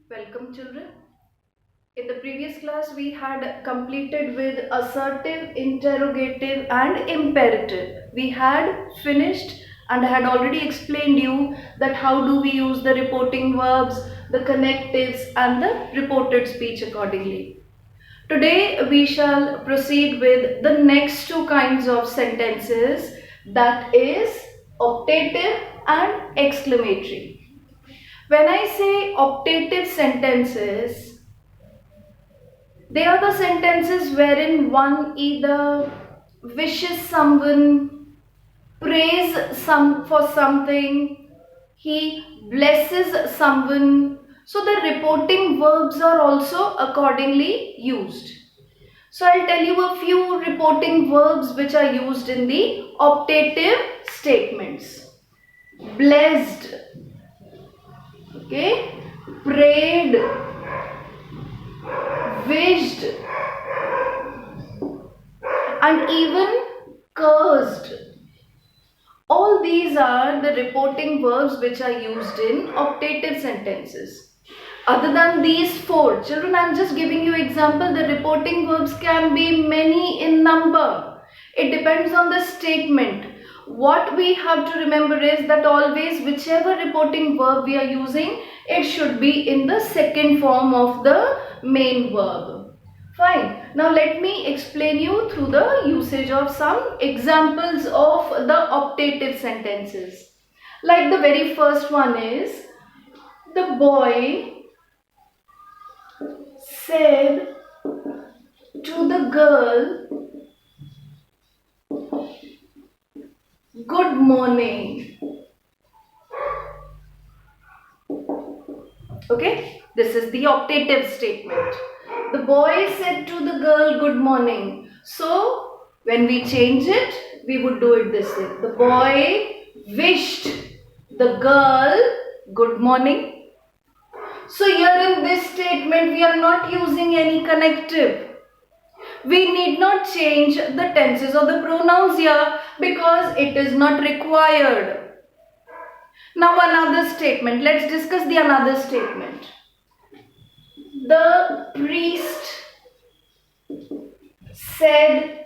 Welcome children. In the previous class we had completed with assertive, interrogative and imperative. We had finished and I had already explained you that how do we use the reporting verbs, the connectives and the reported speech accordingly. Today we shall proceed with the next two kinds of sentences, that is optative and exclamatory. When I say optative sentences, they are the sentences wherein one either wishes someone, prays for something, he blesses someone. So the reporting verbs are also accordingly used. So I'll tell you a few reporting verbs which are used in the optative statements. Blessed, okay, prayed, wished and even cursed. All these are the reporting verbs which are used in optative sentences. Other than these four, children, I am just giving you example. The reporting verbs can be many in number. It depends on the statement. What we have to remember is that always whichever reporting verb we are using, it should be in the second form of the main verb. Fine. Now let me explain you through the usage of some examples of the optative sentences. Like the very first one is, the boy said to the girl, good morning. Okay, this is the optative statement. The boy said to the girl, good morning. So, when we change it, we would do it this way. The boy wished the girl good morning. So, here in this statement, we are not using any connective. We need not change the tenses or the pronouns here because it is not required. Now another statement. Let's discuss the another statement. The priest said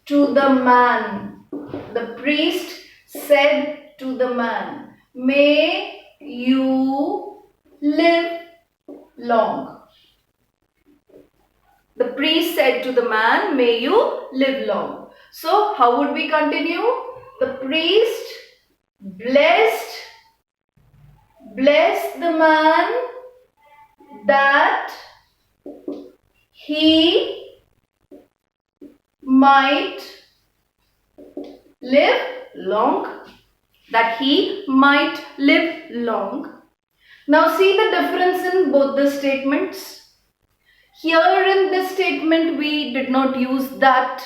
to the man. The priest said to the man, may you live long. The priest said to the man, may you live long. So how would we continue? The priest blessed the man that he might live long. That he might live long. Now see the difference in both the statements. Here in this statement we did not use that.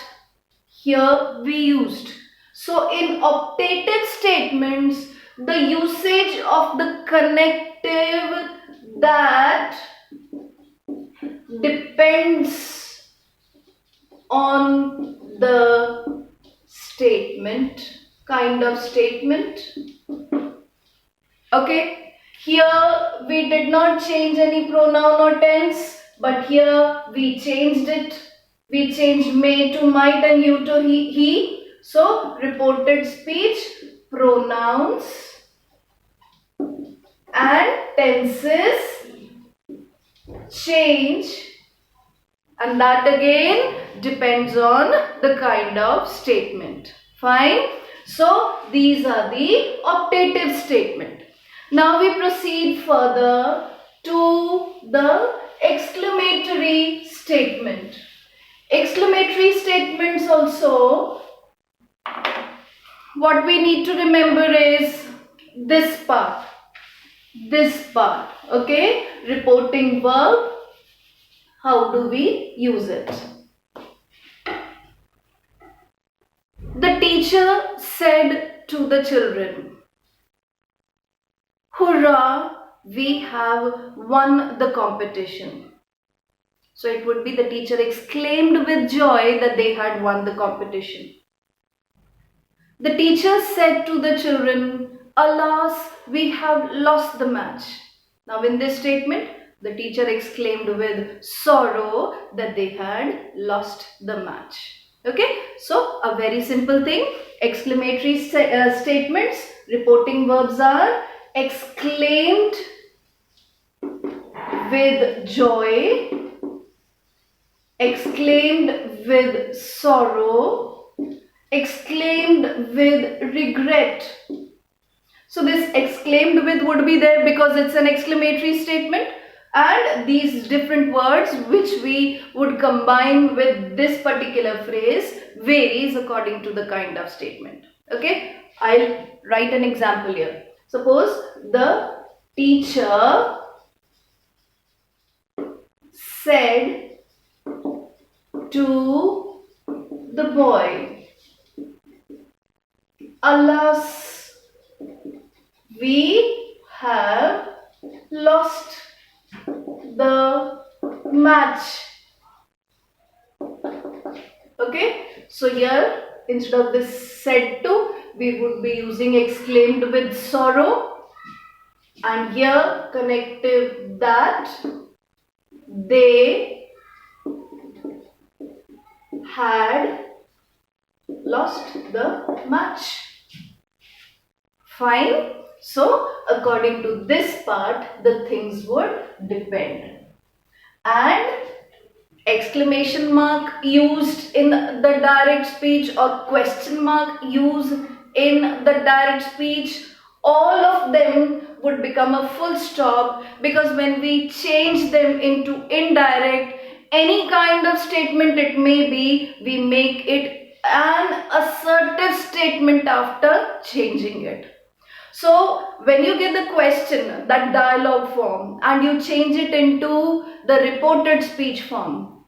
Here we used. So in optative statements, the usage of the connective that depends on the statement, kind of statement. Okay, here we did not change any pronoun or tense, but here we changed it. We changed may to might and you to he. So reported speech, pronouns and tenses change, and that again depends on the kind of statement. Fine. So these are the optative statement. Now we proceed further to the exclamatory statement. Exclamatory statements also, what we need to remember is this part, okay, reporting verb. How do we use it? The teacher said to the children, hurrah, we have won the competition. So it would be the teacher exclaimed with joy that they had won the competition. The teacher said to the children, alas, we have lost the match. Now in this statement, the teacher exclaimed with sorrow that they had lost the match. Okay, so a very simple thing. Exclamatory statements, reporting verbs are exclaimed with joy, exclaimed with sorrow, exclaimed with regret. So this exclaimed with would be there because it's an exclamatory statement, and these different words which we would combine with this particular phrase varies according to the kind of statement. Okay, I'll write an example here. Suppose the teacher said to the boy, alas, we have lost the match. Okay, so here instead of this said to, we would be using exclaimed with sorrow, and here connective that they had lost the match. Fine. So according to this part, the things would depend. And exclamation mark used in the direct speech or question mark used in the direct speech, all of them would become a full stop, because when we change them into indirect, any kind of statement it may be, we make it an assertive statement after changing it. So when you get the question, that dialogue form, and you change it into the reported speech form,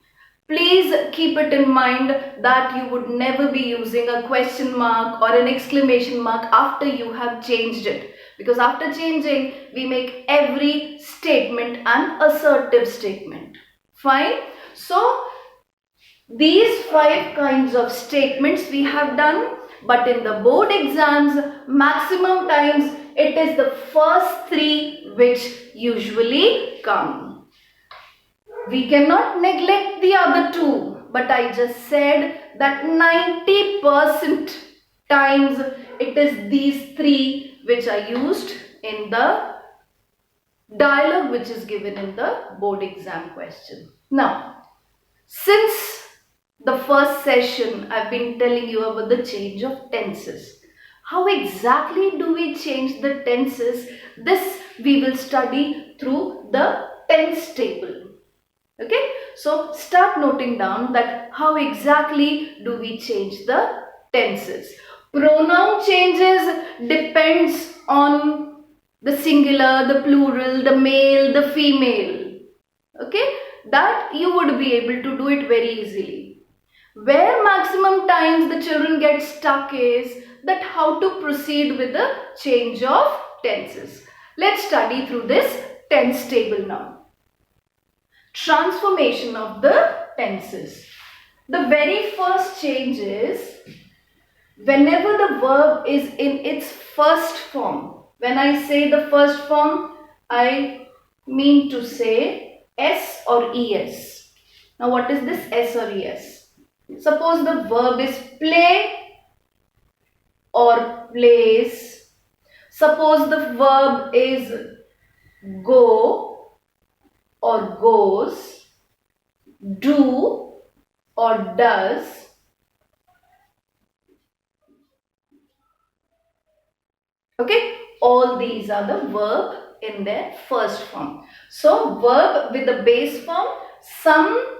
please keep it in mind that you would never be using a question mark or an exclamation mark after you have changed it. Because after changing, we make every statement an assertive statement. Fine. So these 5 kinds of statements we have done. But in the board exams, maximum times it is the first 3 which usually come. We cannot neglect the other 2, but I just said that 90% times it is these 3 which are used in the dialogue which is given in the board exam question. Now, since the first session, I've been telling you about the change of tenses. How exactly do we change the tenses? This we will study through the tense table. Okay, so start noting down that how exactly do we change the tenses. Pronoun changes depends on the singular, the plural, the male, the female. Okay, that you would be able to do it very easily. Where maximum times the children get stuck is that how to proceed with the change of tenses. Let's study through this tense table now. Transformation of the tenses. The very first change is whenever the verb is in its first form. When I say the first form, I mean to say S or ES. Now what is this S or ES? Suppose the verb is play or plays. Suppose the verb is go or goes, do or does, okay, all these are the verb in their first form. So verb with the base form, some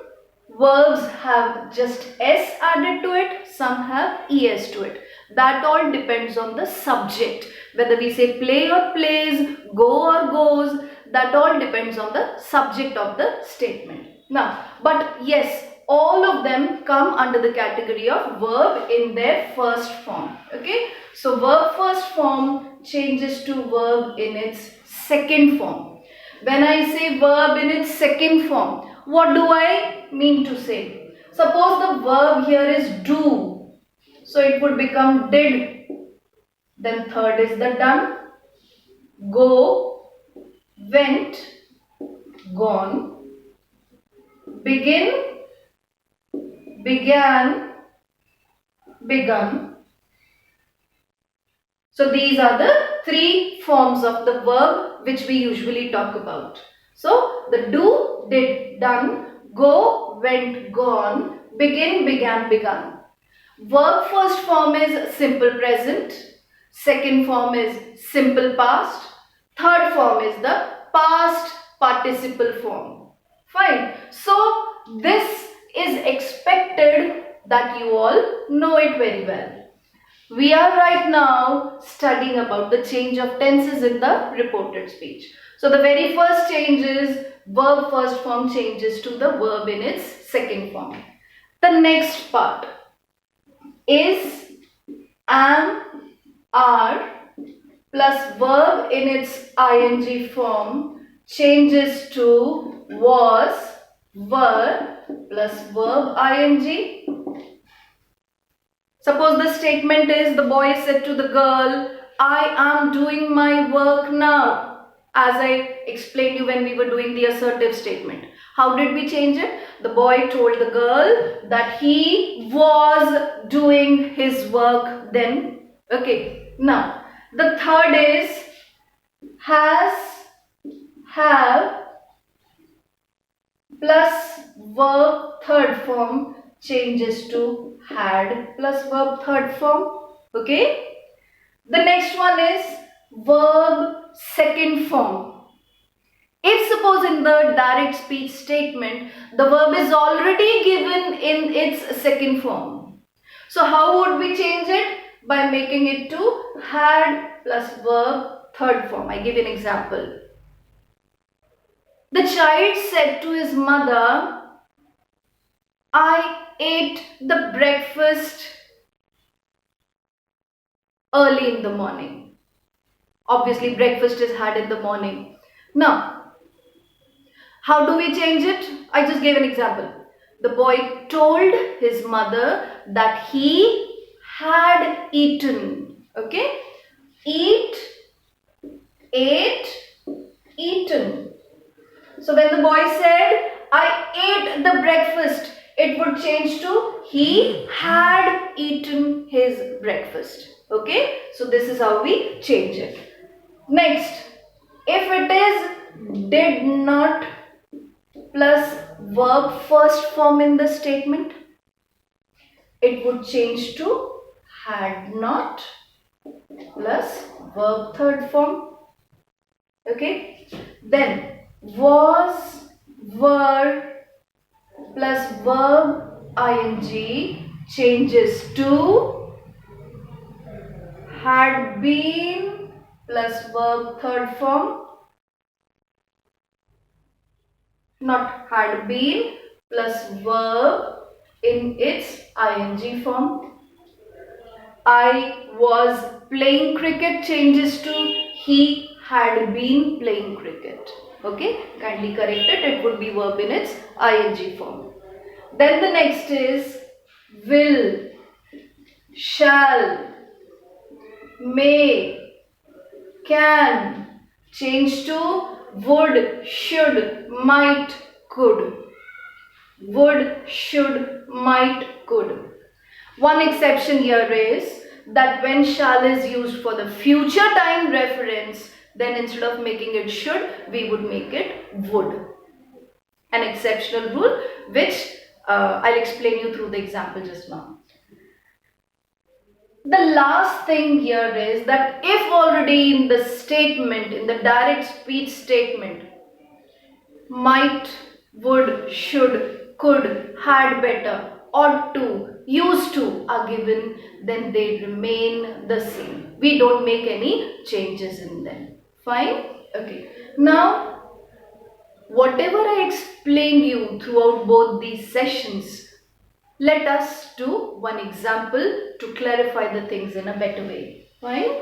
verbs have just S added to it, some have ES to it. That all depends on the subject. Whether we say play or plays, go or goes, that all depends on the subject of the statement. Now, but yes, all of them come under the category of verb in their first form. Okay, so verb first form changes to verb in its second form. When I say verb in its second form, what do I mean to say? Suppose the verb here is do, so it would become did. Then third is the done. Go, went, gone, begin, began, begun. So these are the three forms of the verb which we usually talk about. So the do, did, done, go, went, gone, begin, began, begun. Verb first form is simple present, second form is simple past, third form is the past participle form. Fine. So this is expected that you all know it very well. We are right now studying about the change of tenses in the reported speech. So the very first change is verb first form changes to the verb in its second form. The next part is am, are plus verb in its ing form changes to was, were plus verb ing. Suppose the statement is the boy said to the girl, I am doing my work now. As I explained you when we were doing the assertive statement. How did we change it? The boy told the girl that he was doing his work then. Okay. Now, the third is has, have plus verb third form changes to had plus verb third form. Okay. The next one is verb second form. If suppose in the direct speech statement the verb is already given in its second form. So how would we change it? By making it to had plus verb third form. I give you an example. The child said to his mother, I ate the breakfast early in the morning. Obviously, breakfast is had in the morning. Now, how do we change it? I just gave an example. The boy told his mother that he had eaten. Okay? Eat, ate, eaten. So when the boy said, I ate the breakfast, it would change to he had eaten his breakfast. Okay? So this is how we change it. Next, if it is did not plus verb first form in the statement, it would change to had not plus verb third form. Okay? Then was, were plus verb ing changes to had been plus verb third form, not had been plus verb in its ing form. I was playing cricket changes to he had been playing cricket. Okay, kindly correct it. It would be verb in its ing form. Then the next is will, shall, may, can change to would, should, might, could. Would, should, might, could. One exception here is that when shall is used for the future time reference, then instead of making it should, we would make it would. An exceptional rule which I'll explain you through the example just now. The last thing here is that if already in the statement, in the direct speech statement, might, would, should, could, had better, ought to, used to are given, then they remain the same. We don't make any changes in them. Fine? Okay. Now, whatever I explained you throughout both these sessions, let us do one example to clarify the things in a better way. Fine?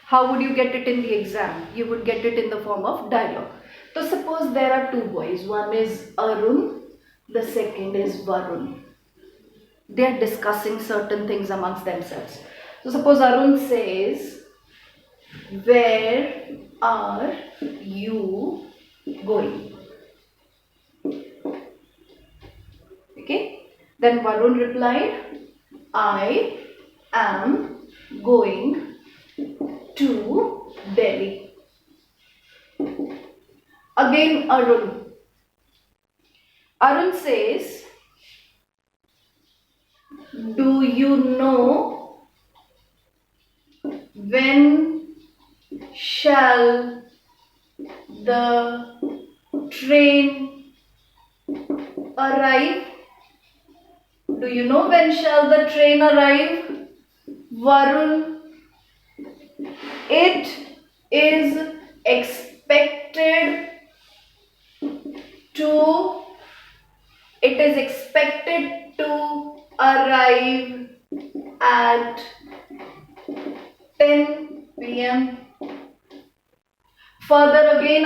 How would you get it in the exam? You would get it in the form of dialogue. So suppose there are two boys. One is Arun, the second is Varun. They are discussing certain things amongst themselves. So suppose Arun says, "Where are you going?" Okay. Then Varun replied, "I am going to Delhi." Again Arun. Arun says, "Do you know when shall the train arrive?" Do you know when shall the train arrive? Varun, it is expected to arrive at 10 p.m. Further again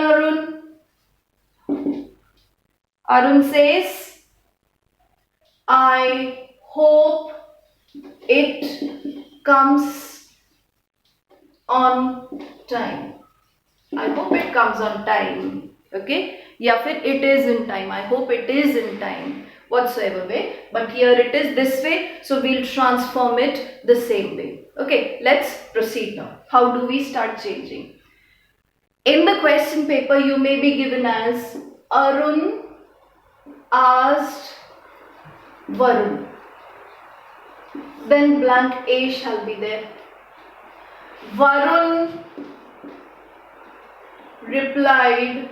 Arun says, "I hope it comes on time." I hope it comes on time. Okay? या फिर it is in time. I hope it is in time. Whatsoever way. But here it is this way. So we'll transform it the same way. Okay? Let's proceed now. How do we start changing? In the question paper, you may be given as Arun asked Varun. Then blank A shall be there. Varun replied,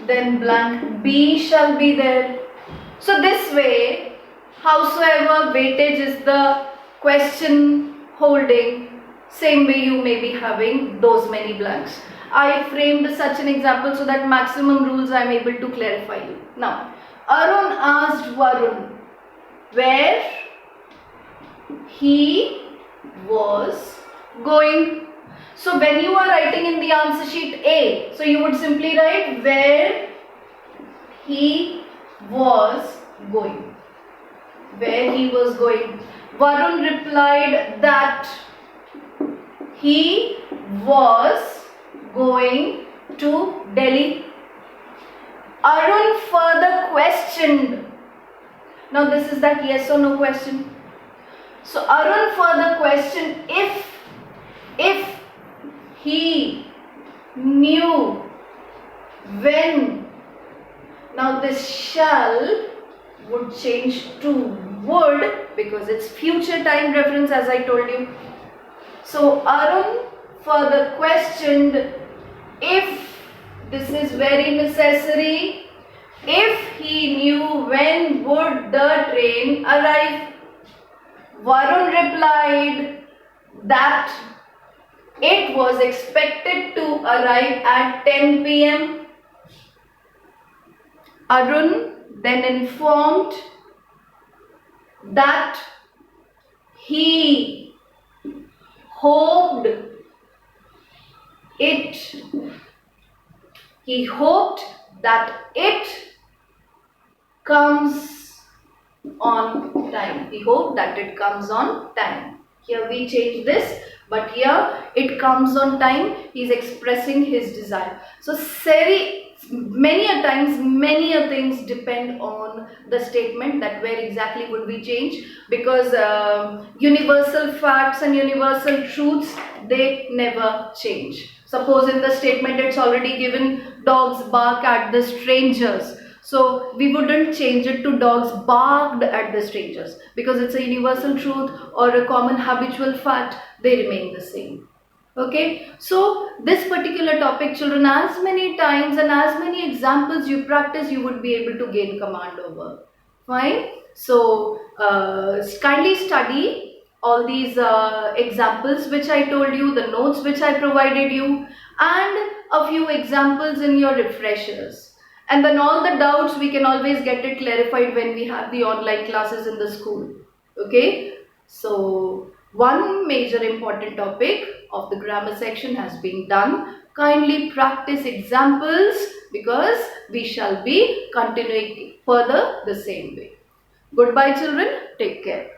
then blank B shall be there. So this way, howsoever weightage is the question holding, same way you may be having those many blanks. I framed such an example so that maximum rules I am able to clarify you. Now, Arun asked Varun where he was going. So when you are writing in the answer sheet A, so you would simply write where he was going. Where he was going. Varun replied that he was going to Delhi. Arun further questioned. Now this is that yes or no question. So Arun further questioned if he knew when. Now this shall would change to would because it's future time reference as I told you. So Arun further questioned if, this is very necessary, if he knew when would the train arrive. Varun replied that it was expected to arrive at 10 p.m. Arun then informed that he hoped that it comes on time. He hoped that it comes on time. Here we change this, but here it comes on time. He is expressing his desire. So many a times, many a things depend on the statement that where exactly would we change, because universal facts and universal truths, they never change. Suppose in the statement it's already given dogs bark at the strangers. So we wouldn't change it to dogs barked at the strangers because it's a universal truth or a common habitual fact, they remain the same. Okay, so this particular topic, children, as many times and as many examples you practice, you would be able to gain command over. Fine. So kindly study all these examples which I told you, the notes which I provided you, and a few examples in your refreshers. And then all the doubts, we can always get it clarified when we have the online classes in the school. Okay. So one major important topic of the grammar section has been done. Kindly practice examples because we shall be continuing further the same way. Goodbye children. Take care.